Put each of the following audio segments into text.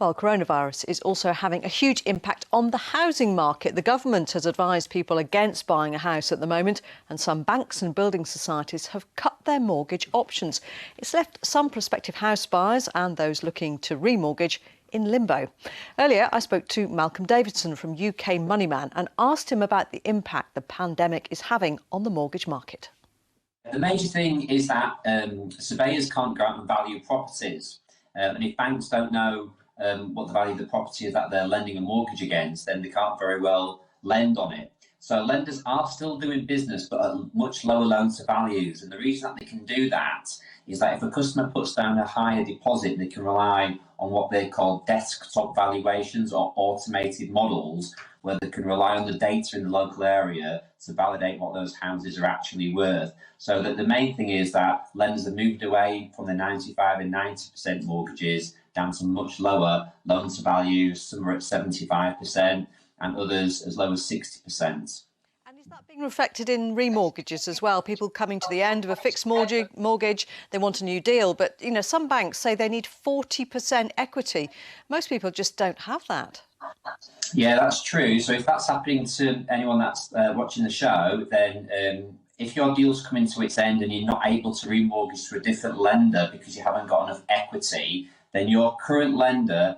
Well, coronavirus is also having a huge impact on the housing market. The government has advised people against buying a house at the moment, and some banks and building societies have cut their mortgage options. It's left some prospective house buyers and those looking to remortgage in limbo. Earlier, I spoke to Malcolm Davidson from UKmoneyman and asked him about the impact the pandemic is having on the mortgage market. The major thing is that surveyors can't go out and value properties. And if banks don't know what the value of the property is that they're lending a mortgage against, then they can't very well lend on it. So lenders are still doing business, but at much lower loan to values. And the reason that they can do that is that if a customer puts down a higher deposit, they can rely on what they call desktop valuations or automated models, where they can rely on the data in the local area to validate what those houses are actually worth. So that the main thing is that lenders have moved away from the 95 and 90% mortgages down to much lower loan to values. Some are at 75% and others as low as 60%. And is that being reflected in remortgages as well? People coming to the end of a fixed mortgage, they want a new deal, but some banks say they need 40% equity. Most people just don't have that. Yeah, that's true. So if that's happening to anyone that's watching the show, then if your deal's coming to its end and you're not able to remortgage to a different lender because you haven't got enough equity, then your current lender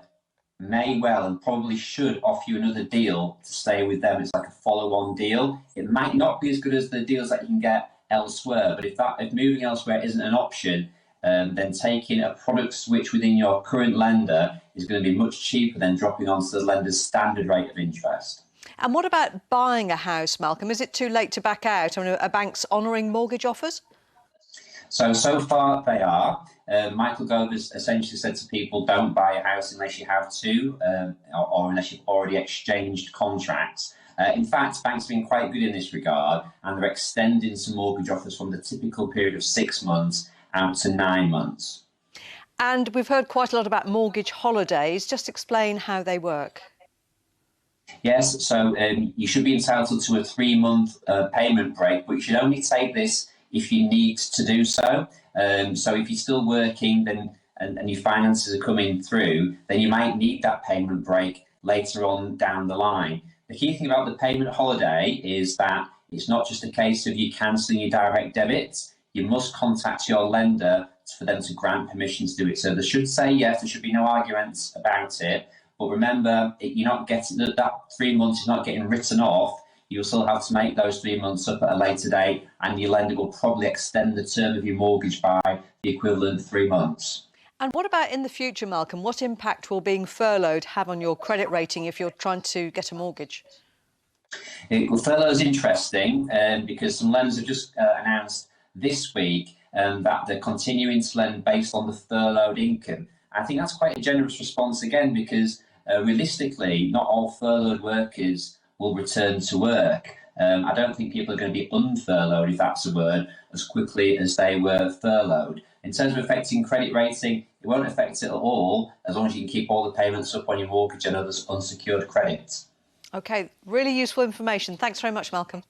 may well and probably should offer you another deal to stay with them. It's like a follow-on deal. It might not be as good as the deals that you can get elsewhere, but if moving elsewhere isn't an option, then taking a product switch within your current lender is going to be much cheaper than dropping onto the lender's standard rate of interest. And what about buying a house, Malcolm? Is it too late to back out? I mean, are banks honouring mortgage offers? So far they are. Michael Gove has essentially said to people, don't buy a house unless you have to, or unless you've already exchanged contracts. In fact, banks have been quite good in this regard, and they're extending some mortgage offers from the typical period of 6 months out to 9 months. And we've heard quite a lot about mortgage holidays. Just explain how they work. Yes, so you should be entitled to a 3-month payment break, but you should only take this if you need to do so. So if you're still working and your finances are coming through, then you might need that payment break later on down the line. The key thing about the payment holiday is that it's not just a case of you cancelling your direct debits. You must contact your lender for them to grant permission to do it. So they should say yes, there should be no arguments about it. But remember, you're not getting that 3 months is not getting written off. You'll still have to make those 3 months up at a later date, and your lender will probably extend the term of your mortgage by the equivalent of 3 months. And what about in the future, Malcolm? What impact will being furloughed have on your credit rating if you're trying to get a mortgage? Well, furlough is interesting because some lenders have just announced this week that they're continuing to lend based on the furloughed income. I think that's quite a generous response again, because realistically, not all furloughed workers will return to work. I don't think people are going to be unfurloughed, if that's a word, as quickly as they were furloughed. In terms of affecting credit rating, it won't affect it at all, as long as you can keep all the payments up on your mortgage and other unsecured credit. OK, really useful information. Thanks very much, Malcolm.